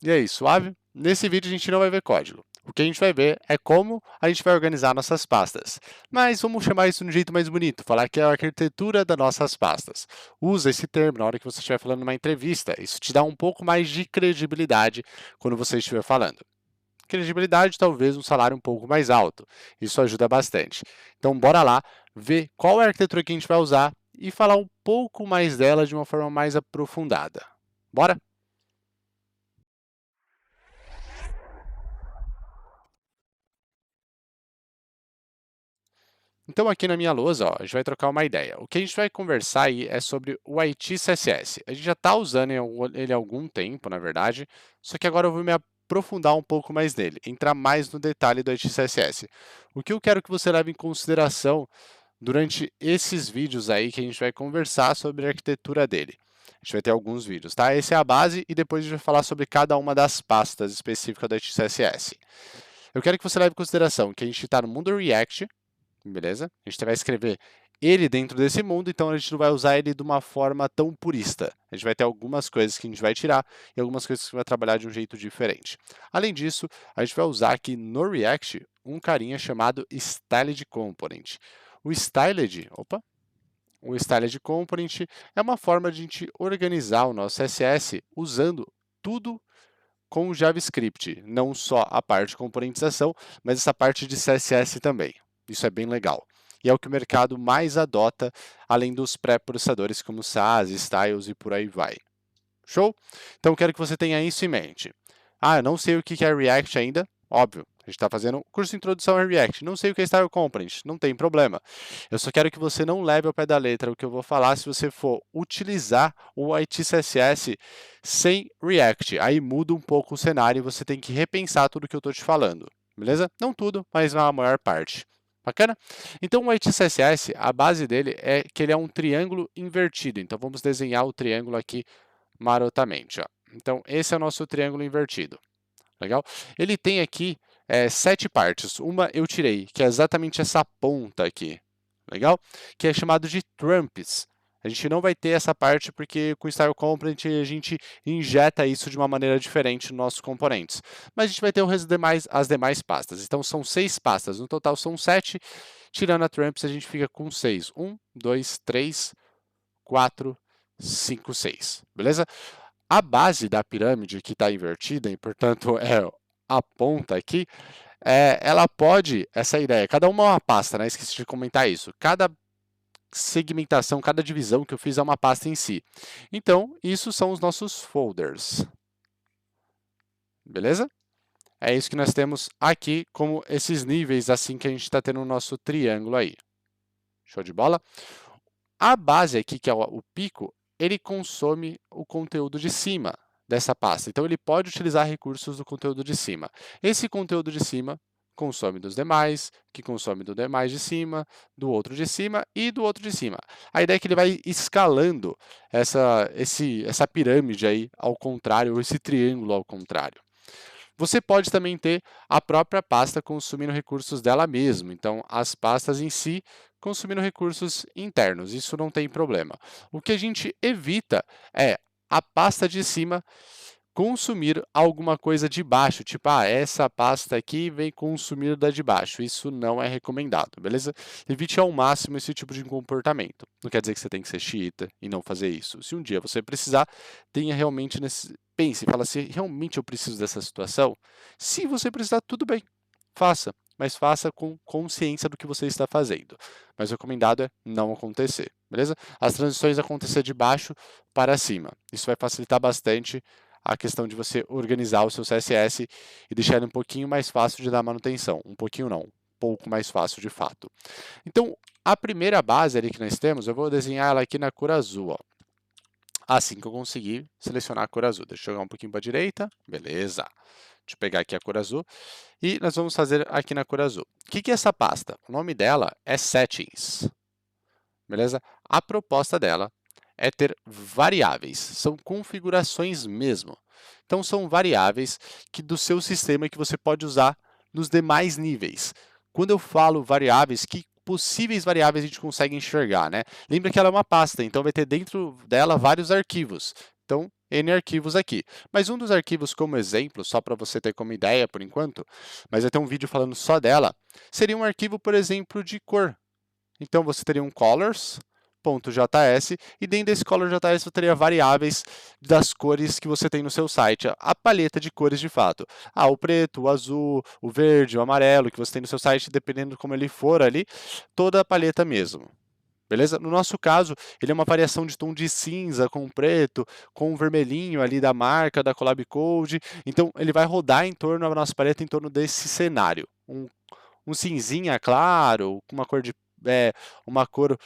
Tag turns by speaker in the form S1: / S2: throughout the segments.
S1: E aí, suave? Nesse vídeo a gente não vai ver código. O que a gente vai ver é como a gente vai organizar nossas pastas. Mas vamos chamar isso de um jeito mais bonito, falar que é a arquitetura das nossas pastas. Usa esse termo na hora que você estiver falando numa entrevista. Isso te dá um pouco mais de credibilidade quando você estiver falando. Credibilidade, talvez um salário um pouco mais alto. Isso ajuda bastante. Então, bora lá ver qual é a arquitetura que a gente vai usar e falar um pouco mais dela de uma forma mais aprofundada. Bora? Então, aqui na minha lousa, ó, a gente vai trocar uma ideia. O que a gente vai conversar aí é sobre o IT CSS. A gente já está usando ele há algum tempo, na verdade, só que agora eu vou me aprofundar um pouco mais nele, entrar mais no detalhe do IT CSS. O que eu quero que você leve em consideração durante esses vídeos aí que a gente vai conversar sobre a arquitetura dele. A gente vai ter alguns vídeos, tá? Essa é a base e depois a gente vai falar sobre cada uma das pastas específicas do IT CSS. Eu quero que você leve em consideração que a gente está no mundo React, beleza? A gente vai escrever ele dentro desse mundo, então a gente não vai usar ele de uma forma tão purista. A gente vai ter algumas coisas que a gente vai tirar e algumas coisas que a gente vai trabalhar de um jeito diferente. Além disso, a gente vai usar aqui no React um carinha chamado Styled Component. O Styled Component é uma forma de a gente organizar o nosso CSS usando tudo com JavaScript, não só a parte de componentização, mas essa parte de CSS também. Isso é bem legal. E é o que o mercado mais adota, além dos pré-processadores como SAS, Styles e por aí vai. Show? Então, quero que você tenha isso em mente. Ah, eu não sei o que é React ainda. Óbvio, a gente está fazendo curso de introdução a React. Não sei o que é Style Component. Não tem problema. Eu só quero que você não leve ao pé da letra o que eu vou falar se você for utilizar o IT CSS sem React. Aí muda um pouco o cenário e você tem que repensar tudo que eu estou te falando. Beleza? Não tudo, mas a maior parte. Bacana? Então, o IT CSS, a base dele é que ele é um triângulo invertido. Então, vamos desenhar o triângulo aqui marotamente. Ó. Então, esse é o nosso triângulo invertido. Legal? Ele tem aqui 7 partes. Uma eu tirei, que é exatamente essa ponta aqui. Legal? Que é chamado de trumps. A gente não vai ter essa parte porque com o Style Component a gente injeta isso de uma maneira diferente nos nossos componentes. Mas a gente vai ter as demais pastas. Então são 6 pastas. No total são 7. Tirando a trumps a gente fica com 6. 1, 2, 3, 4, 5, 6. Beleza? A base da pirâmide que está invertida, e portanto é a ponta aqui, ela pode, essa ideia, cada uma é uma pasta, né? Esqueci de comentar isso. Cada segmentação, cada divisão que eu fiz é uma pasta em si. Então, isso são os nossos folders. Beleza? É isso que nós temos aqui como esses níveis assim que a gente está tendo no nosso triângulo aí. Show de bola? A base aqui, que é o pico, ele consome o conteúdo de cima dessa pasta. Então, ele pode utilizar recursos do conteúdo de cima. Esse conteúdo de cima consome dos demais, que consome do demais de cima, do outro de cima e do outro de cima. A ideia é que ele vai escalando essa pirâmide aí ao contrário, ou esse triângulo ao contrário. Você pode também ter a própria pasta consumindo recursos dela mesma, então as pastas em si consumindo recursos internos, isso não tem problema. O que a gente evita é a pasta de cima consumir alguma coisa de baixo, tipo, essa pasta aqui vem consumir da de baixo. Isso não é recomendado, beleza? Evite ao máximo esse tipo de comportamento. Não quer dizer que você tem que ser xiita e não fazer isso. Se um dia você precisar, tenha realmente pense, fala se realmente eu preciso dessa situação. Se você precisar, tudo bem, faça, mas faça com consciência do que você está fazendo. Mas o recomendado é não acontecer, beleza? As transições acontecer de baixo para cima. Isso vai facilitar bastante a questão de você organizar o seu CSS e deixar ele um pouquinho mais fácil de dar manutenção. Um pouquinho não, um pouco mais fácil de fato. Então, a primeira base ali que nós temos, eu vou desenhar ela aqui na cor azul. Ó. Assim que eu conseguir selecionar a cor azul. Deixa eu jogar um pouquinho para a direita. Beleza. Deixa eu pegar aqui a cor azul. E nós vamos fazer aqui na cor azul. O que é essa pasta? O nome dela é Settings. Beleza? A proposta dela é ter variáveis, são configurações mesmo. Então, são variáveis que do seu sistema que você pode usar nos demais níveis. Quando eu falo variáveis, que possíveis variáveis a gente consegue enxergar, né? Lembra que ela é uma pasta, então vai ter dentro dela vários arquivos. Então, N arquivos aqui. Mas um dos arquivos como exemplo, só para você ter como ideia por enquanto, mas vai ter um vídeo falando só dela, seria um arquivo, por exemplo, de cor. Então, você teria um colors.js e dentro desse color.js você teria variáveis das cores que você tem no seu site, a paleta de cores de fato. O preto, o azul, o verde, o amarelo que você tem no seu site, dependendo de como ele for ali, toda a paleta mesmo. Beleza? No nosso caso, ele é uma variação de tom de cinza com preto, com o vermelhinho ali da marca, da Collab Code. Então, ele vai rodar em torno, a nossa paleta em torno desse cenário. Um cinzinha claro, com uma cor,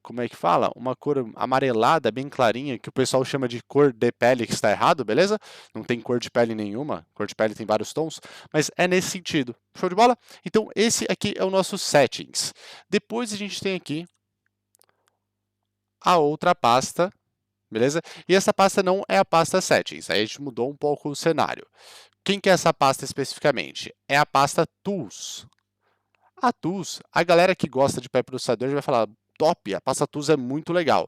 S1: como é que fala? Uma cor amarelada, bem clarinha, que o pessoal chama de cor de pele, que está errado, beleza? Não tem cor de pele nenhuma, cor de pele tem vários tons, mas é nesse sentido. Show de bola? Então, esse aqui é o nosso settings. Depois a gente tem aqui a outra pasta, beleza? E essa pasta não é a pasta settings, aí a gente mudou um pouco o cenário. Quem que é essa pasta especificamente? É a pasta tools. A tools, a galera que gosta de pré-processador vai falar, top, a pasta tools é muito legal.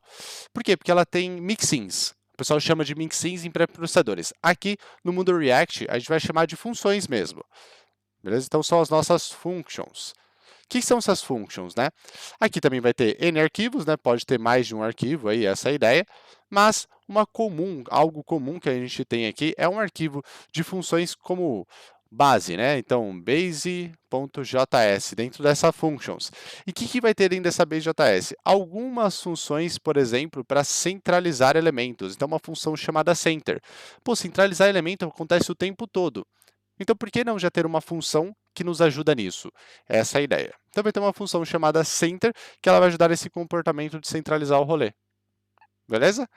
S1: Por quê? Porque ela tem mixins. O pessoal chama de mixins em pré-processadores. Aqui no mundo React, a gente vai chamar de funções mesmo. Beleza? Então são as nossas functions. O que são essas functions, né? Aqui também vai ter N arquivos, né? Pode ter mais de um arquivo aí, essa é a ideia. Mas algo comum que a gente tem aqui é um arquivo de funções como base, né? Então, base.js dentro dessa functions. E o que vai ter dentro dessa base.js? Algumas funções, por exemplo, para centralizar elementos. Então, uma função chamada center. Pô, centralizar elemento acontece o tempo todo. Então, por que não já ter uma função que nos ajuda nisso? Essa é a ideia. Então, vai ter uma função chamada center, que ela vai ajudar nesse comportamento de centralizar o rolê. Beleza?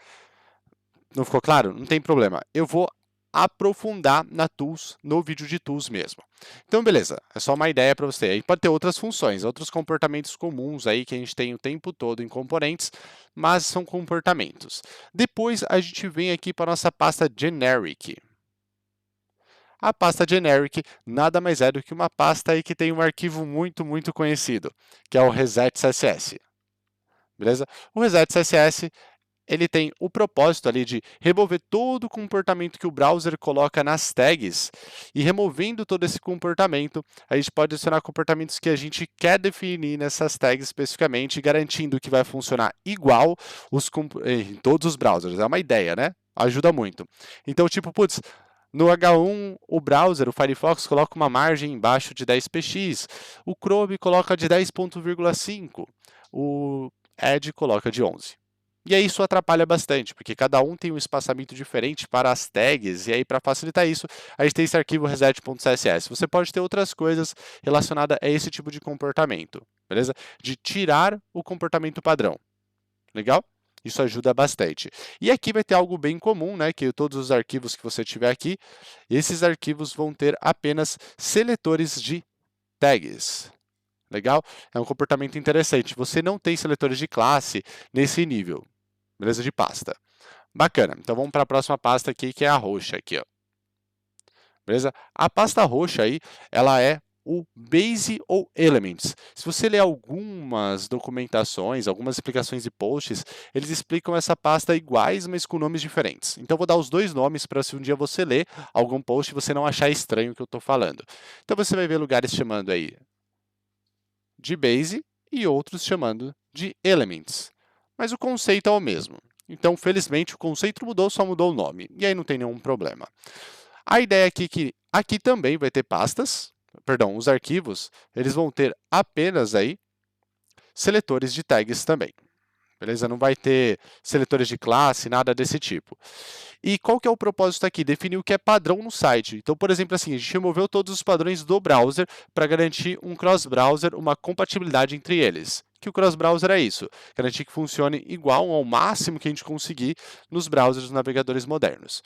S1: Não ficou claro? Não tem problema. Eu vou aprofundar na tools, no vídeo de tools mesmo. Então, beleza. É só uma ideia para você. Aí pode ter outras funções, outros comportamentos comuns aí que a gente tem o tempo todo em componentes, mas são comportamentos. Depois, a gente vem aqui para a nossa pasta generic. A pasta generic nada mais é do que uma pasta aí que tem um arquivo muito conhecido, que é o reset.css. Beleza? O reset.css ele tem o propósito ali de remover todo o comportamento que o browser coloca nas tags e removendo todo esse comportamento, a gente pode adicionar comportamentos que a gente quer definir nessas tags especificamente, garantindo que vai funcionar igual em todos os browsers. É uma ideia, né? Ajuda muito. Então, tipo, putz, no H1, o browser, o Firefox, coloca uma margem embaixo de 10px, o Chrome coloca de 10.5, o Edge coloca de 11. E aí isso atrapalha bastante, porque cada um tem um espaçamento diferente para as tags, e aí para facilitar isso, a gente tem esse arquivo reset.css. Você pode ter outras coisas relacionadas a esse tipo de comportamento, beleza? De tirar o comportamento padrão. Legal? Isso ajuda bastante. E aqui vai ter algo bem comum, né? Que todos os arquivos que você tiver aqui, esses arquivos vão ter apenas seletores de tags. Legal? É um comportamento interessante. Você não tem seletores de classe nesse nível. Beleza? De pasta. Bacana. Então vamos para a próxima pasta aqui, que é a roxa aqui, ó. Beleza? A pasta roxa aí, ela é o Base ou Elements. Se você ler algumas documentações, algumas explicações e posts, eles explicam essa pasta iguais, mas com nomes diferentes. Então, vou dar os dois nomes para se um dia você ler algum post e você não achar estranho o que eu estou falando. Então, você vai ver lugares chamando aí de Base e outros chamando de Elements. Mas o conceito é o mesmo. Então, felizmente, o conceito mudou, só mudou o nome. E aí não tem nenhum problema. A ideia aqui é que aqui também vai ter pastas, perdão, os arquivos, eles vão ter apenas aí seletores de tags também. Beleza? Não vai ter seletores de classe, nada desse tipo. E qual que é o propósito aqui? Definir o que é padrão no site. Então, por exemplo, assim, a gente removeu todos os padrões do browser para garantir um cross-browser, uma compatibilidade entre eles. Que o cross-browser é isso, garantir que funcione igual ao máximo que a gente conseguir nos browsers dos navegadores modernos.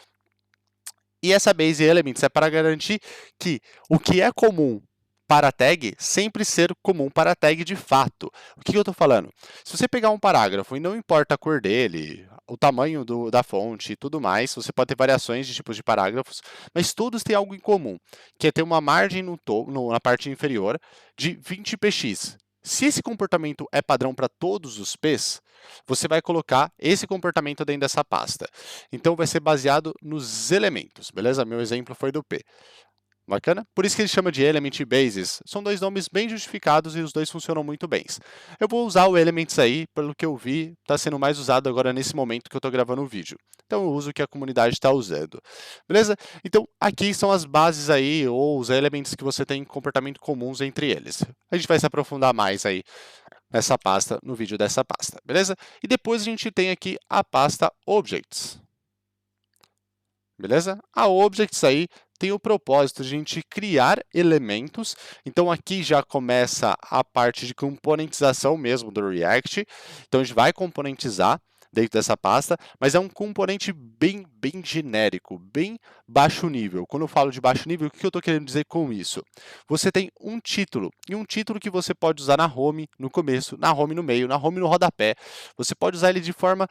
S1: E essa Base Elements é para garantir que o que é comum para a tag sempre ser comum para a tag de fato. O que eu estou falando? Se você pegar um parágrafo e não importa a cor dele, o tamanho da fonte e tudo mais, você pode ter variações de tipos de parágrafos, mas todos têm algo em comum, que é ter uma margem na parte inferior de 20px. Se esse comportamento é padrão para todos os P's, você vai colocar esse comportamento dentro dessa pasta. Então, vai ser baseado nos elementos, beleza? Meu exemplo foi do P. Bacana? Por isso que ele chama de Element e Bases. São dois nomes bem justificados e os dois funcionam muito bem. Eu vou usar o Elements aí, pelo que eu vi, está sendo mais usado agora nesse momento que eu estou gravando o vídeo. Então eu uso o que a comunidade está usando. Beleza? Então aqui são as bases aí, ou os elements que você tem comportamento comuns entre eles. A gente vai se aprofundar mais aí nessa pasta, no vídeo dessa pasta. Beleza? E depois a gente tem aqui a pasta Objects. Beleza? A Objects aí tem o propósito de a gente criar elementos. Então, aqui já começa a parte de componentização mesmo do React. Então, a gente vai componentizar dentro dessa pasta, mas é um componente bem genérico, bem baixo nível. Quando eu falo de baixo nível, o que eu estou querendo dizer com isso? Você tem um título, e um título que você pode usar na home no começo, na home no meio, na home no rodapé. Você pode usar ele de forma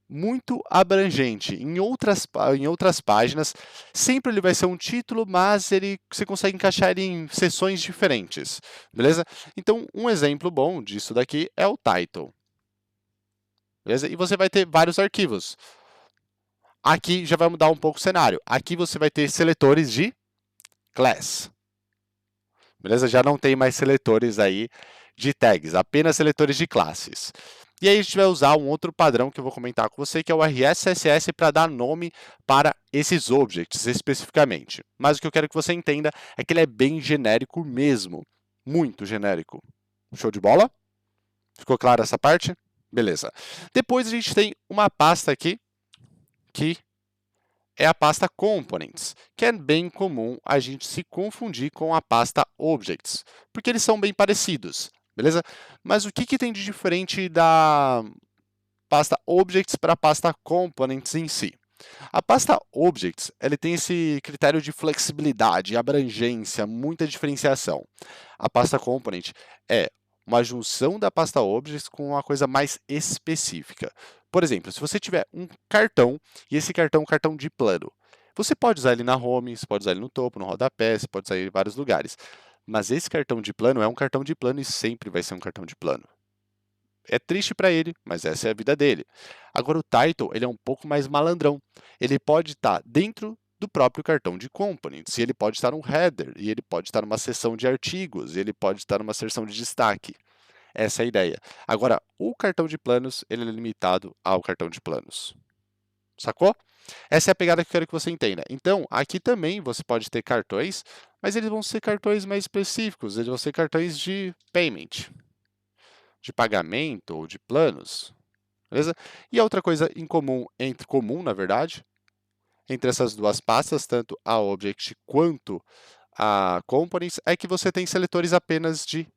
S1: muito abrangente. Em outras páginas, sempre ele vai ser um título, mas você consegue encaixar ele em seções diferentes, beleza? Então, um exemplo bom disso daqui é o title, beleza? E você vai ter vários arquivos. Aqui já vai mudar um pouco o cenário. Aqui você vai ter seletores de class, beleza? Já não tem mais seletores aí de tags, apenas seletores de classes. E aí a gente vai usar um outro padrão que eu vou comentar com você, que é o RSSS, para dar nome para esses objects especificamente. Mas o que eu quero que você entenda é que ele é bem genérico mesmo, muito genérico. Show de bola? Ficou claro essa parte? Beleza. Depois a gente tem uma pasta aqui, que é a pasta Components, que é bem comum a gente se confundir com a pasta Objects, porque eles são bem parecidos. Beleza? Mas o que tem de diferente da pasta Objects para a pasta Components em si? A pasta Objects ele tem esse critério de flexibilidade, abrangência, muita diferenciação. A pasta Component é uma junção da pasta Objects com uma coisa mais específica. Por exemplo, se você tiver um cartão, e esse cartão é um cartão de plano, você pode usar ele na home, você pode usar ele no topo, no rodapé, você pode usar ele em vários lugares. Mas esse cartão de plano é um cartão de plano e sempre vai ser um cartão de plano. É triste para ele, mas essa é a vida dele. Agora o title, ele é um pouco mais malandrão. Ele pode estar dentro do próprio cartão de components, e ele pode estar um header, e ele pode estar numa seção de artigos, e ele pode estar numa seção de destaque. Essa é a ideia. Agora, o cartão de planos, ele é limitado ao cartão de planos. Sacou? Essa é a pegada que eu quero que você entenda. Então, aqui também você pode ter cartões, mas eles vão ser cartões mais específicos, eles vão ser cartões de payment, de pagamento ou de planos, beleza? E a outra coisa em comum, na verdade, entre essas duas pastas, tanto a Object quanto a Components, é que você tem seletores apenas de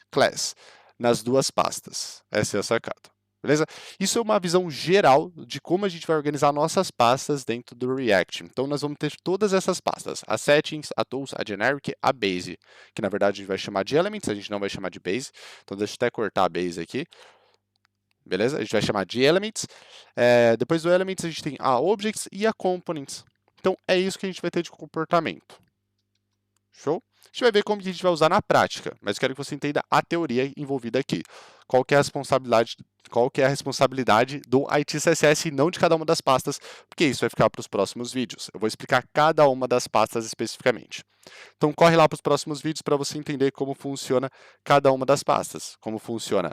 S1: class nas duas pastas. Essa é a sacada. Beleza? Isso é uma visão geral de como a gente vai organizar nossas pastas dentro do React. Então, nós vamos ter todas essas pastas. A Settings, a Tools, a Generic, a Base, que na verdade a gente vai chamar de Elements, a gente não vai chamar de Base. Então, deixa eu até cortar a Base aqui. Beleza? A gente vai chamar de Elements. Depois do Elements, a gente tem a Objects e a Components. Então, é isso que a gente vai ter de comportamento. Show? A gente vai ver como que a gente vai usar na prática, mas quero que você entenda a teoria envolvida aqui. Qual que é a responsabilidade do IT CSS e não de cada uma das pastas, porque isso vai ficar para os próximos vídeos. Eu vou explicar cada uma das pastas especificamente. Então, corre lá para os próximos vídeos para você entender como funciona cada uma das pastas, como funciona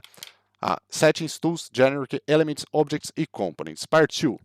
S1: a Settings, Tools, Generic, Elements, Objects e Components. Partiu!